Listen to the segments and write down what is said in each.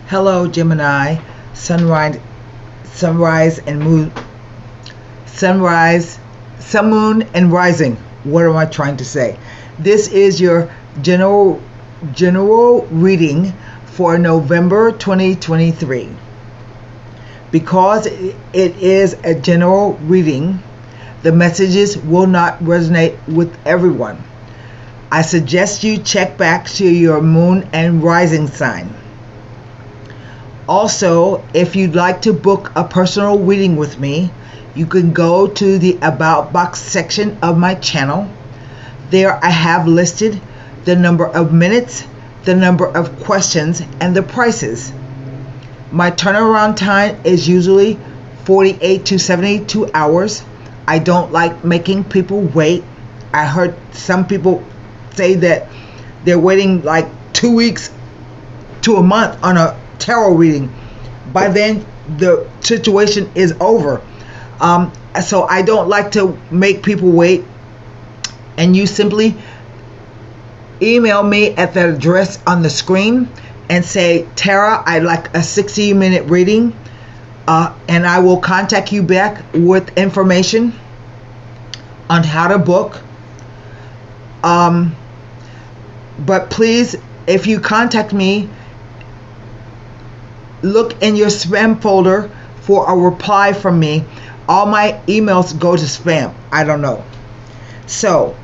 Hello, Gemini, sunrise and moon, sunrise, sun, moon, and rising. What am I trying to say? This is your general reading for November 2023. Because it is a general reading, the messages will not resonate with everyone. I suggest you check back to your moon and rising sign. Also, if you'd like to book a personal reading with me, you can go to the About Box section of my channel. There I have listed the number of minutes, the number of questions, and the prices. My turnaround time is usually 48 to 72 hours. I don't like making people wait. I heard some people say that they're waiting like 2 weeks to a month on a tarot reading. By then the situation is over. So I don't like to make people wait, and you simply email me at the address on the screen and say, Tara, I'd like a 60-minute reading, and I will contact you back with information on how to book. But please, if you contact me, look in your spam folder for a reply from me. All my emails go to spam. I don't know. So,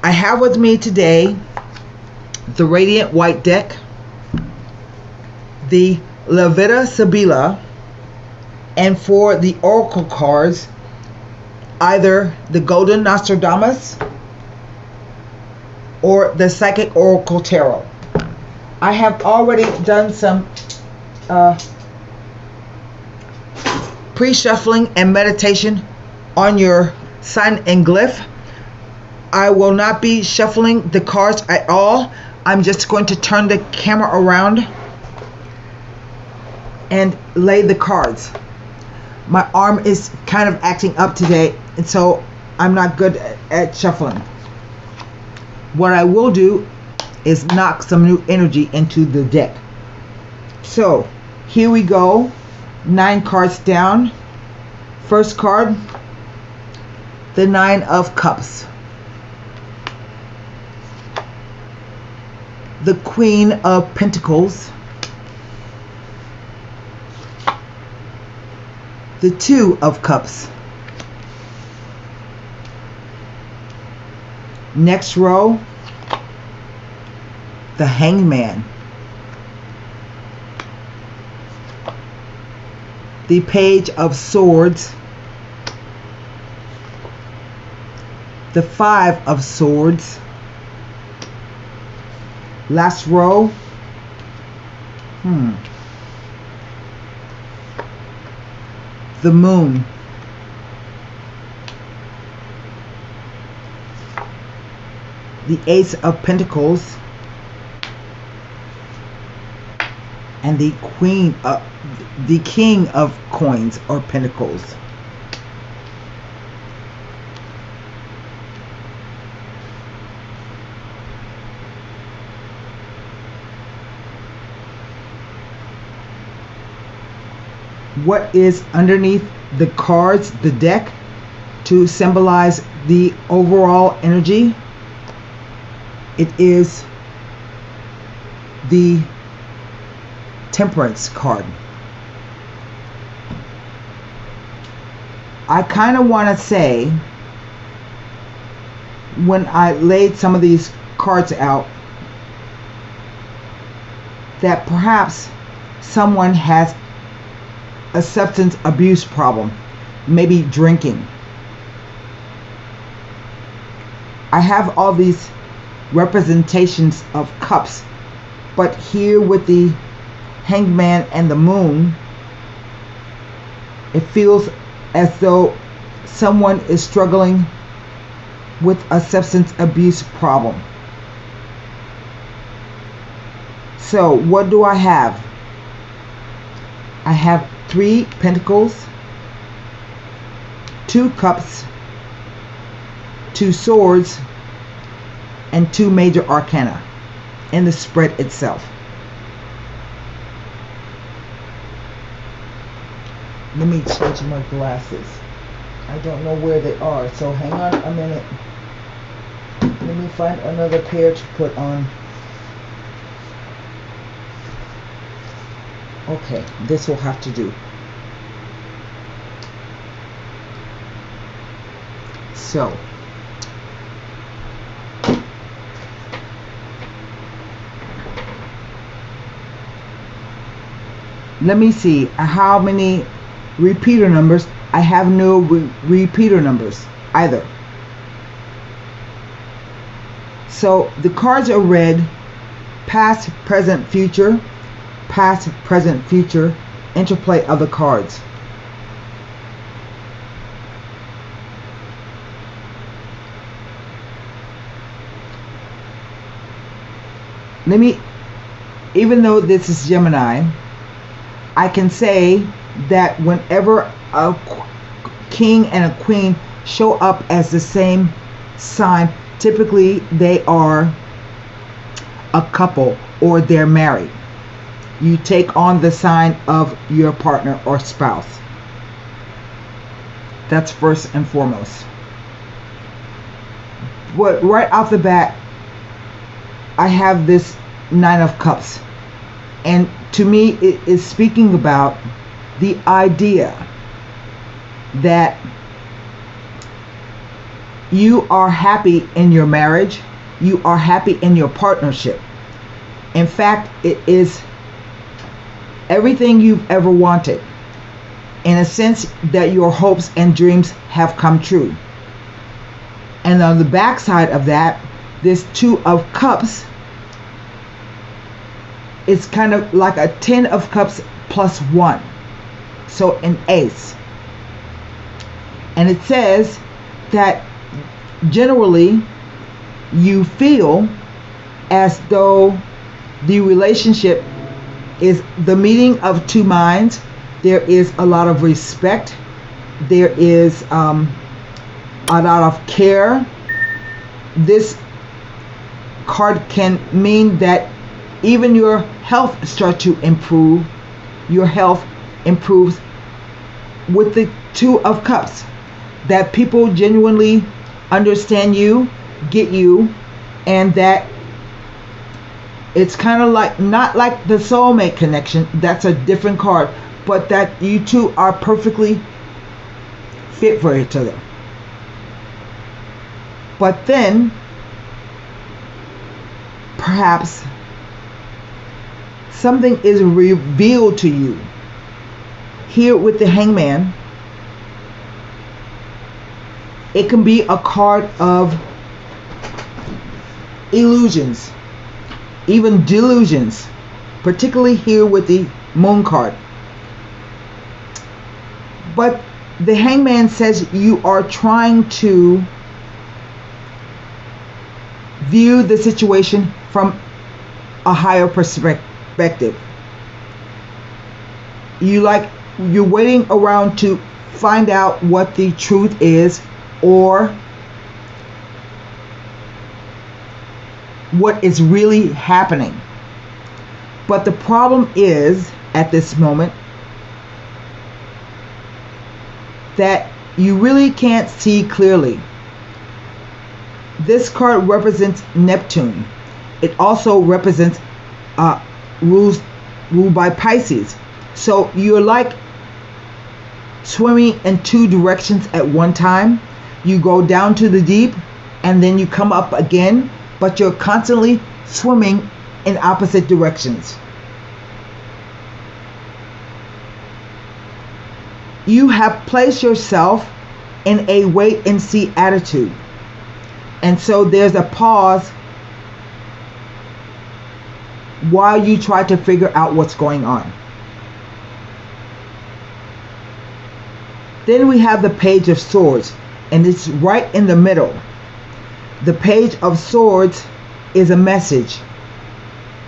I have with me today the Radiant White deck, the Levita Sibila, and for the Oracle cards, either the Golden Nostradamus or the Psychic Oracle Tarot. I have already done some pre-shuffling and meditation on your sign and glyph. I will not be shuffling the cards at all. I'm just going to turn the camera around and lay the cards. My arm is kind of acting up today, and so I'm not good at shuffling. What I will do is knock some new energy into the deck. So here we go, 9 cards down. First card, the 9 of Cups, the Queen of Pentacles, the 2 of Cups. Next row, the Hangman, the Page of Swords, the 5 of Swords. Last row, the Moon, the Ace of Pentacles, and the King of Coins or Pentacles. What is underneath the cards, the deck, to symbolize the overall energy? It is the Temperance card. I kind of want to say, when I laid some of these cards out, that perhaps someone has a substance abuse problem, maybe drinking. I have all these representations of cups, but here with the Hangman and the Moon, it feels as though someone is struggling with a substance abuse problem. So what do I have? I have 3 Pentacles, 2 Cups, 2 Swords, and 2 Major Arcana in the spread itself. Let me change my glasses. I don't know where they are, so hang on a minute. Let me find another pair to put on. Okay, this will have to do. So, let me see how many repeater numbers. I have no repeater numbers either. So the cards are read past, present, future, past, present, future, interplay of the cards. Let me, even though this is Gemini, I can say that whenever a king and a queen show up as the same sign, typically they are a couple or they're married. You take on the sign of your partner or spouse. That's first and foremost. But right off the bat, I have this Nine of Cups. And to me, it is speaking about the idea that you are happy in your marriage, you are happy in your partnership. In fact, it is everything you've ever wanted, in a sense that your hopes and dreams have come true. And on the backside of that, this Two of Cups is kind of like a 10 of Cups plus 1. So an ace. And it says that generally you feel as though the relationship is the meeting of two minds. There is a lot of respect. There is a lot of care. This card can mean that even your health starts to improve. Your health improves with the Two of Cups. That people genuinely understand you, get you, and that it's kind of like, not like the soulmate connection, that's a different card, but that you two are perfectly fit for each other. But then perhaps something is revealed to you. Here with the Hangman, it can be a card of illusions, even delusions, particularly here with the Moon card. But the Hangman says you are trying to view the situation from a higher perspective. You're waiting around to find out what the truth is, or what is really happening. But the problem is, at this moment, that you really can't see clearly. This card represents Neptune. It also represents ruled by Pisces. So you're like swimming in two directions at one time. You go down to the deep and then you come up again, but you're constantly swimming in opposite directions. You have placed yourself in a wait and see attitude. And so there's a pause while you try to figure out what's going on. Then we have the Page of Swords, and it's right in the middle. The Page of Swords is a message.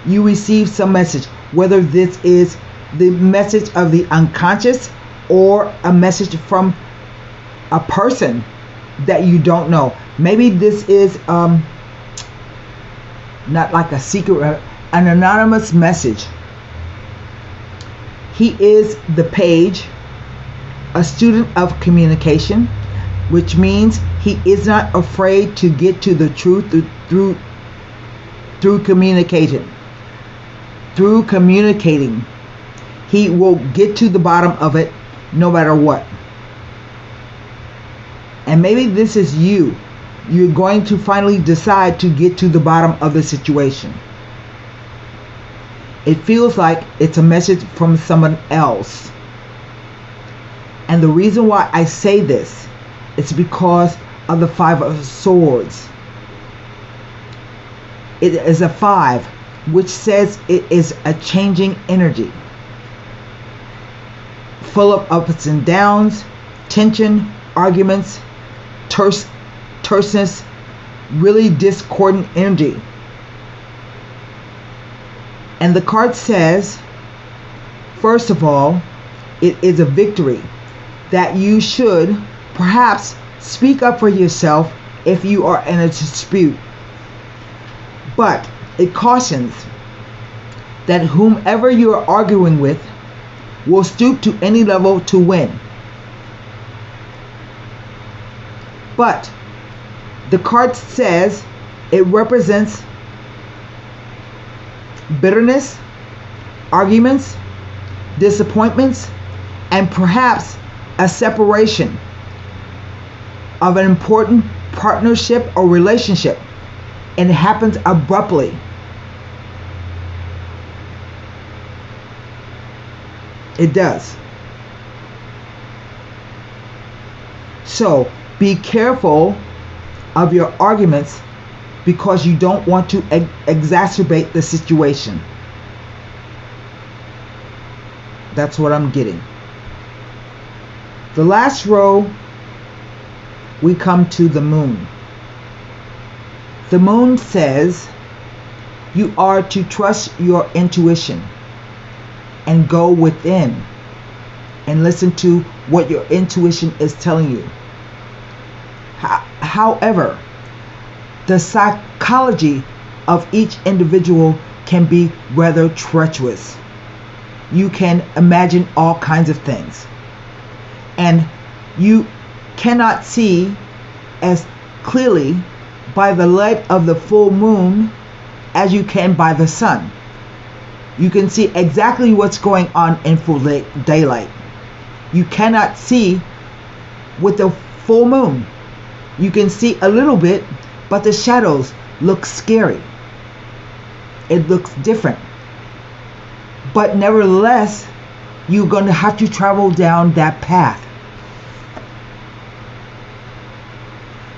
You receive some message, whether this is the message of the unconscious or a message from a person that you don't know. Maybe this is not like a secret, an anonymous message. He is the page, a student of communication, which means he is not afraid to get to the truth through communication. Through communicating, he will get to the bottom of it no matter what. And maybe this is you. You're going to finally decide to get to the bottom of the situation. It feels like it's a message from someone else. And the reason why I say this is because of the Five of Swords. It is a 5, which says it is a changing energy, full of ups and downs, tension, arguments, terseness, really discordant energy. And the card says, first of all, it is a victory that you should perhaps speak up for yourself if you are in a dispute. But it cautions that whomever you are arguing with will stoop to any level to win. But the card says it represents bitterness, arguments, disappointments, and perhaps a separation of an important partnership or relationship, and it happens abruptly. It does. So be careful of your arguments because you don't want to exacerbate the situation. That's what I'm getting. The last row, we come to the moon. The moon says you are to trust your intuition and go within and listen to what your intuition is telling you. However, the psychology of each individual can be rather treacherous. You can imagine all kinds of things, and you cannot see as clearly by the light of the full moon as you can by the sun. You can see exactly what's going on in full daylight. You cannot see with the full moon. You can see a little bit, but the shadows look scary. It looks different. But nevertheless, you're going to have to travel down that path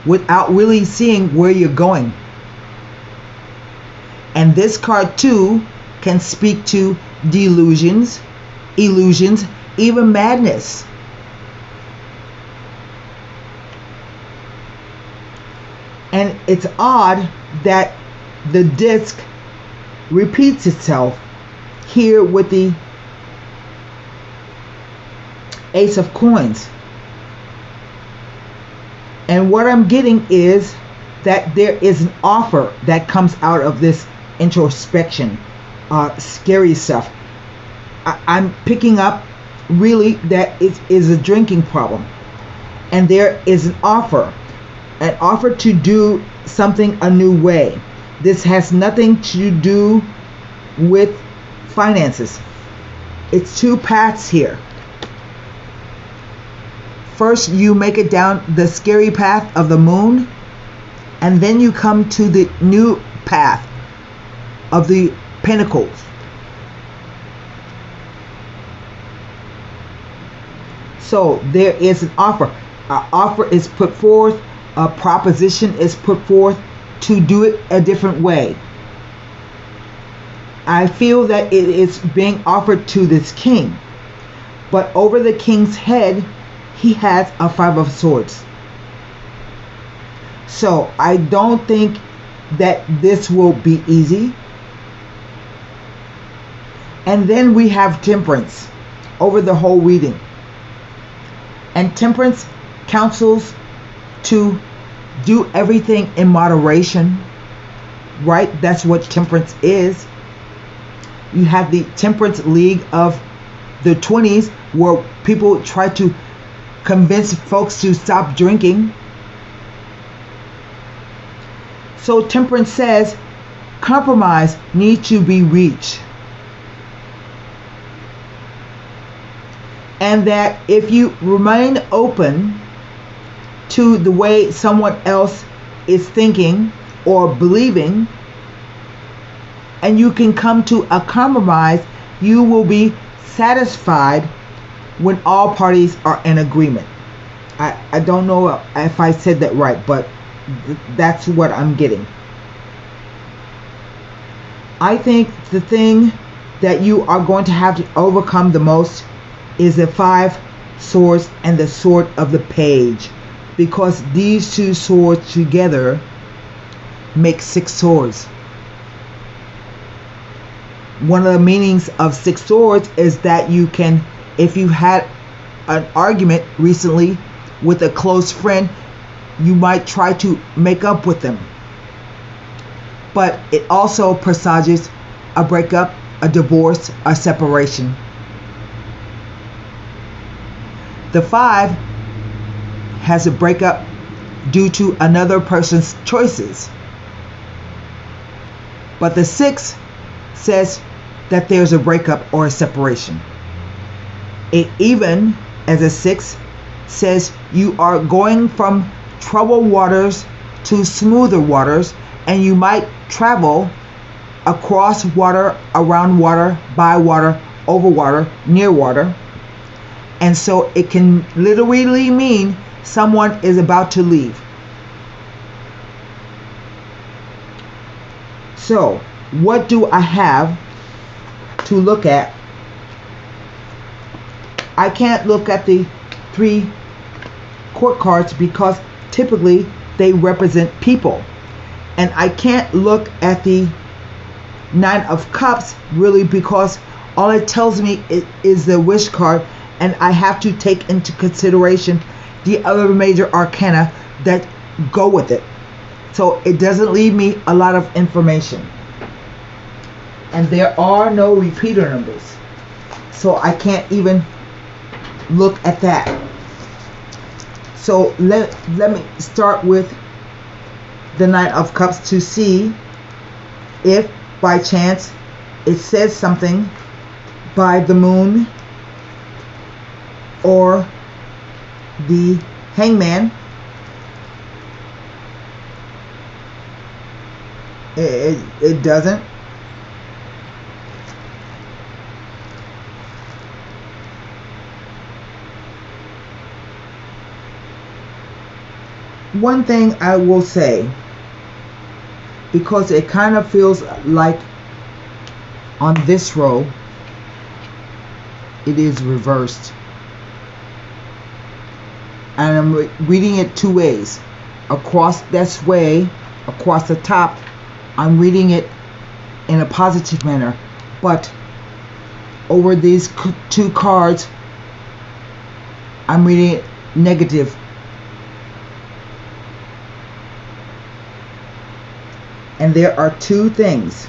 without really seeing where you're going. And this card too can speak to delusions, illusions, even madness. And it's odd that the disc repeats itself here with the Ace of Coins. And what I'm getting is that there is an offer that comes out of this introspection, scary stuff. I'm picking up really that it is a drinking problem. And there is an offer to do something a new way. This has nothing to do with finances. It's two paths here. First, you make it down the scary path of the moon, and then you come to the new path of the pentacles. So there is an offer. An offer is put forth. A proposition is put forth to do it a different way. I feel that it is being offered to this king, but over the king's head he has a Five of Swords. So I don't think that this will be easy. And then we have Temperance over the whole reading. And Temperance counsels to do everything in moderation, right? That's what Temperance is. You have the Temperance League of the 20s where people try to convince folks to stop drinking. So Temperance says compromise needs to be reached. And that if you remain open to the way someone else is thinking or believing, and you can come to a compromise, you will be satisfied when all parties are in agreement. I don't know if I said that right, but that's what I'm getting. I think the thing that you are going to have to overcome the most is the 5 swords and the sword of the page, because these 2 swords together make 6 swords. One of the meanings of 6 swords is that you can, if you had an argument recently with a close friend, you might try to make up with them. But it also presages a breakup, a divorce, a separation. The 5 has a breakup due to another person's choices. But the 6 says that there's a breakup or a separation. It even, as a 6, says you are going from troubled waters to smoother waters, and you might travel across water, around water, by water, over water, near water. And so it can literally mean someone is about to leave. So, what do I have to look at? I can't look at the 3 court cards because typically they represent people. And I can't look at the 9 of Cups really because all it tells me is the wish card, and I have to take into consideration the other major arcana that go with it. So it doesn't leave me a lot of information. And there are no repeater numbers. So I can't even look at that. So let me start with the 9 of Cups to see if by chance it says something by the Moon or the Hangman. It doesn't. One thing I will say, because it kind of feels like on this row it is reversed, and I'm reading it 2 ways. Across this way, across the top, I'm reading it in a positive manner, but over these 2 cards I'm reading it negative. And there are 2 things.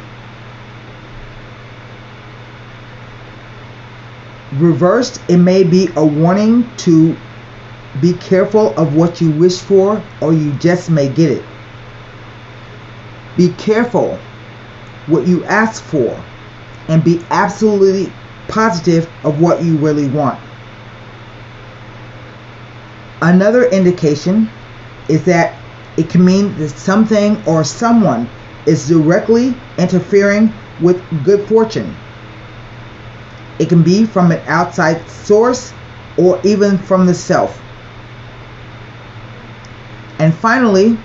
Reversed, it may be a warning to be careful of what you wish for, or you just may get it. Be careful what you ask for, and be absolutely positive of what you really want. Another indication is that it can mean that something or someone is directly interfering with good fortune. It can be from an outside source or even from the self. And finally,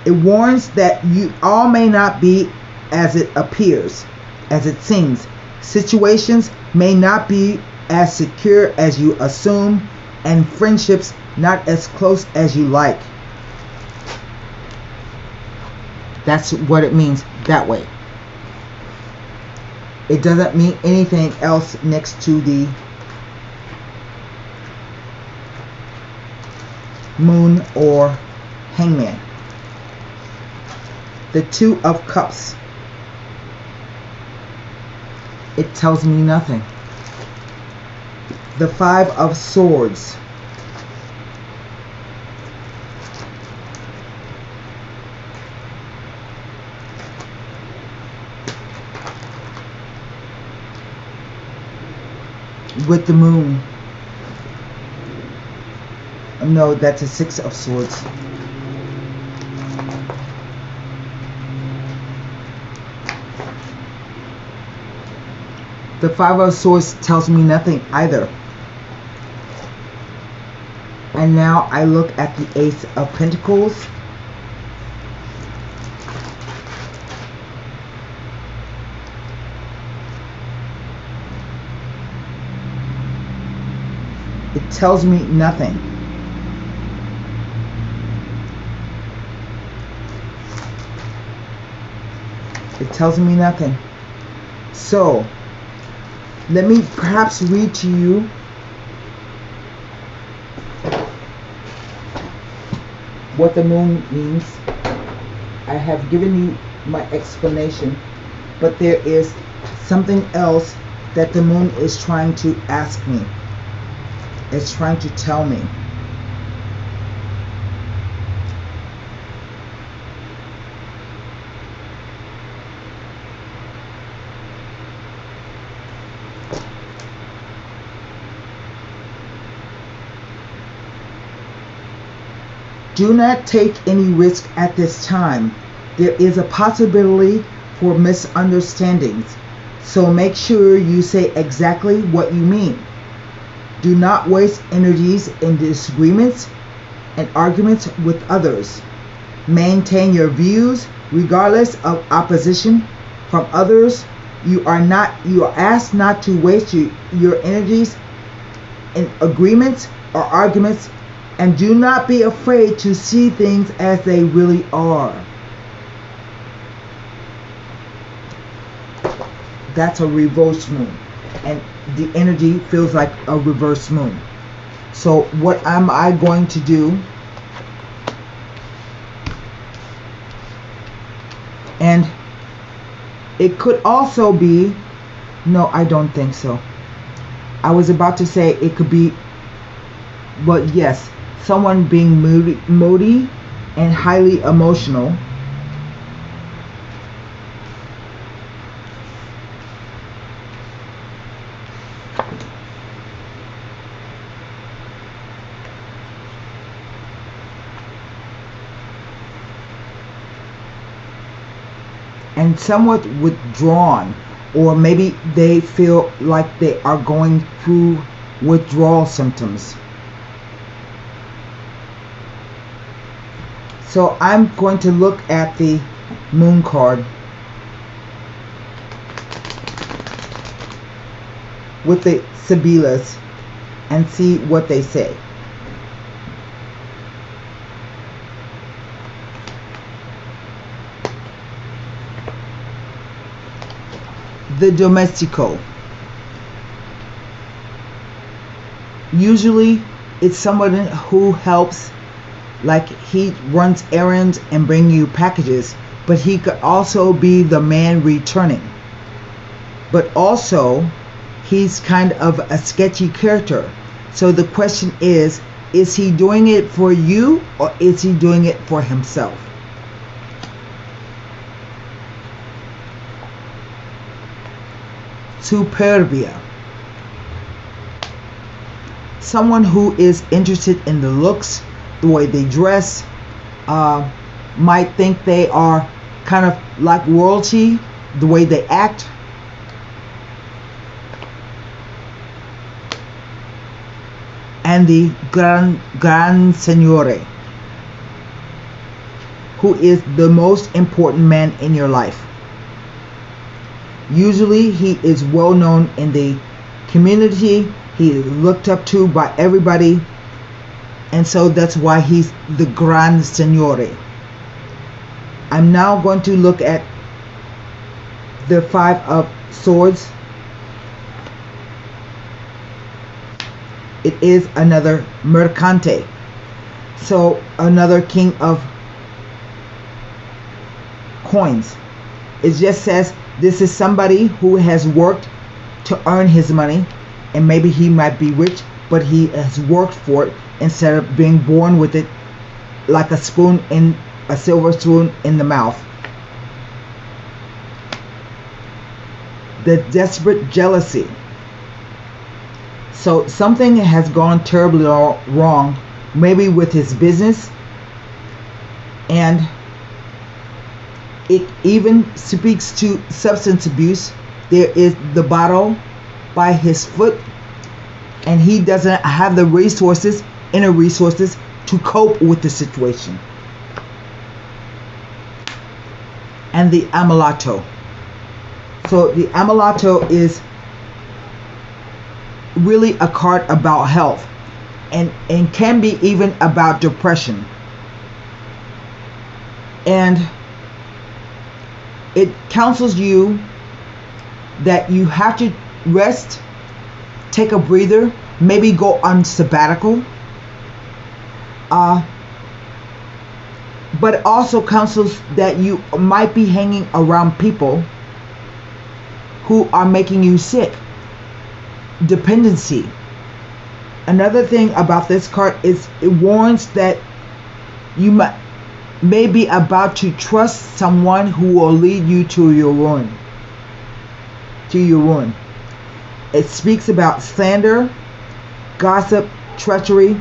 it warns that you all may not be as it appears, as it seems. Situations may not be as secure as you assume, and friendships not as close as you like. That's what it means that way. It doesn't mean anything else next to the Moon or Hangman. The 2 of Cups, it tells me nothing. the Five of Swords. With the Moon. No, that's a Six of Swords. The Five of Swords tells me nothing either. And now I look at the Ace of Pentacles. It tells me nothing. It tells me nothing. So, let me perhaps read to you what the moon means. I have given you my explanation, but there is something else that the moon is trying to ask me. It's trying to tell me. Do not take any risk at this time. There is a possibility for misunderstandings, so make sure you say exactly what you mean. Do not waste energies in disagreements and arguments with others. Maintain your views regardless of opposition from others. You are asked not to waste your energies in agreements or arguments, and do not be afraid to see things as they really are. That's a reverse moon, and the energy feels like a reverse moon. So what am I going to do? And it could also be, no, I don't think so. I was about to say it could be, but yes, someone being moody and highly emotional. And somewhat withdrawn, or maybe they feel like they are going through withdrawal symptoms. So I'm going to look at the moon card with the Sibyllus and see what they say. The Domestico. Usually it's someone who helps, like he runs errands and bring you packages, but he could also be the man returning. But also he's kind of a sketchy character. So the question is he doing it for you or is he doing it for himself? Superbia. Someone who is interested in the looks, the way they dress, might think they are kind of like royalty, the way they act. And the Gran Signore, who is the most important man in your life. Usually he is well known in the community. He is looked up to by everybody. And so that's why he's the Gran Signore. I'm now going to look at the Five of Swords. It is another Mercante. So another king of coins. It just says this is somebody who has worked to earn his money. and maybe he might be rich, but he has worked for it instead of being born with it like a silver spoon in the mouth. The desperate jealousy. So something has gone terribly wrong, maybe with his business, and it even speaks to substance abuse. There is the bottle by his foot, and he doesn't have the inner resources to cope with the situation. And the amuleto. So the amuleto is really a card about health, and can be even about depression. And it counsels you that you have to rest, take a breather, maybe go on sabbatical. But also counsels that you might be hanging around people who are making you sick. Dependency. Another thing about this card is it warns that you may be about to trust someone who will lead you to your ruin. It speaks about slander, gossip, treachery,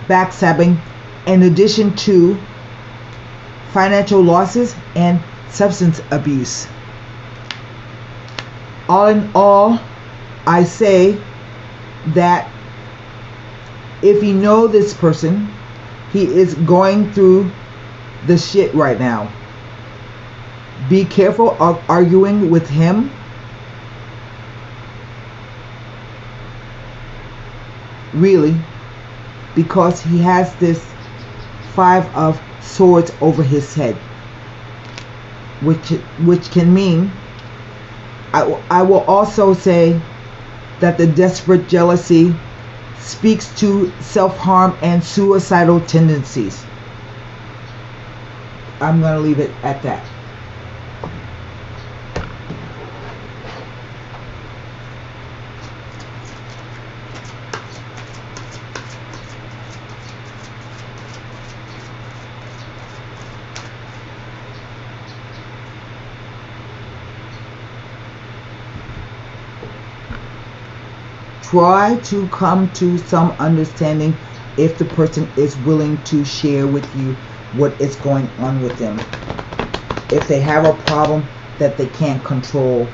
backstabbing, in addition to financial losses and substance abuse. All in all, I say that if you know this person, he is going through the shit right now. Be careful of arguing with him. Really, because he has this 5 of Swords over his head, which can mean, I will also say that the desperate jealousy speaks to self-harm and suicidal tendencies. I'm going to leave it at that. Try to come to some understanding if the person is willing to share with you what is going on with them. If they have a problem that they can't control.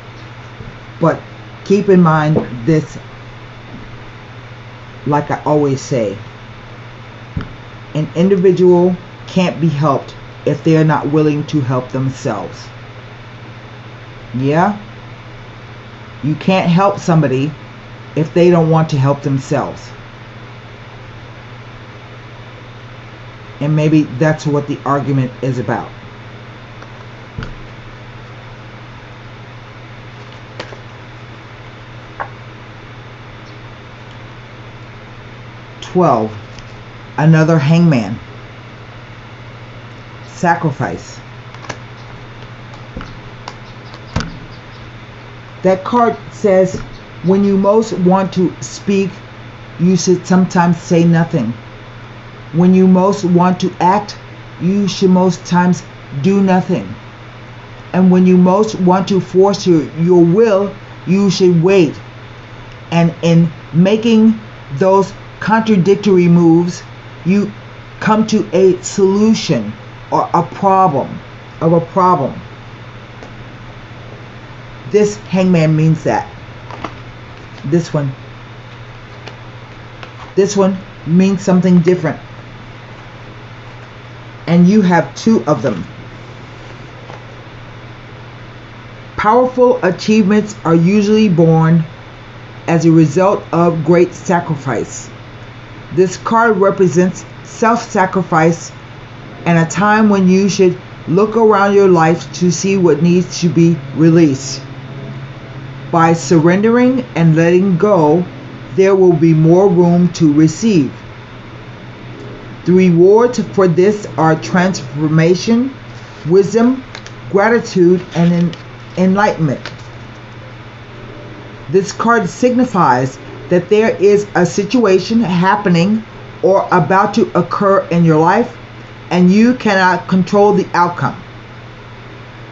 But keep in mind this, like I always say, an individual can't be helped if they are not willing to help themselves. Yeah? You can't help somebody if they don't want to help themselves. And maybe that's what the argument is about. Another hangman. Sacrifice. That card says, when you most want to speak, you should sometimes say nothing. When you most want to act, you should most times do nothing. And when you most want to force your will, you should wait. And in making those contradictory moves, you come to a solution or a problem of a problem. This hangman means that. This one means something different. And you have 2 of them. Powerful achievements are usually born as a result of great sacrifice. This card represents self-sacrifice and a time when you should look around your life to see what needs to be released. By surrendering and letting go, there will be more room to receive. The rewards for this are transformation, wisdom, gratitude, and enlightenment. This card signifies that there is a situation happening or about to occur in your life and you cannot control the outcome.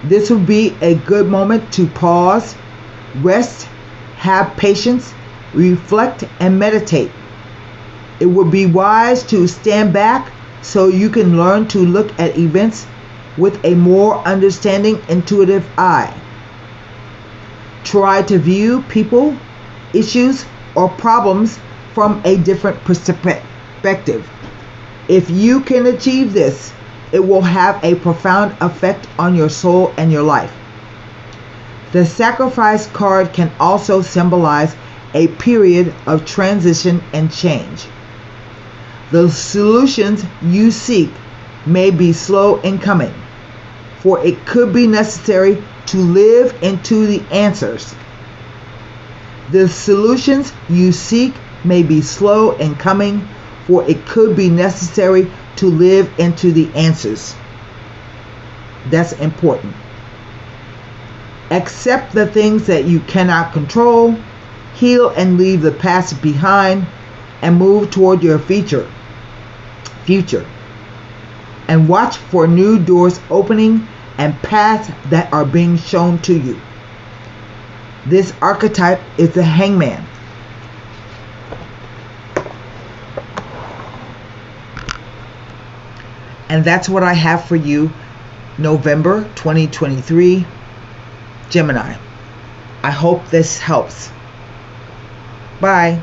This would be a good moment to pause, rest, have patience, reflect, and meditate. It would be wise to stand back so you can learn to look at events with a more understanding, intuitive eye. Try to view people, issues, or problems from a different perspective. If you can achieve this, it will have a profound effect on your soul and your life. The Sacrifice card can also symbolize a period of transition and change. The solutions you seek may be slow in coming, for it could be necessary to live into the answers. The solutions you seek may be slow in coming, for it could be necessary to live into the answers. That's important. Accept the things that you cannot control, heal and leave the past behind, and move toward your future. And watch for new doors opening and paths that are being shown to you. This archetype is the Hangman. And that's what I have for you, November 2023, Gemini. I hope this helps. Bye.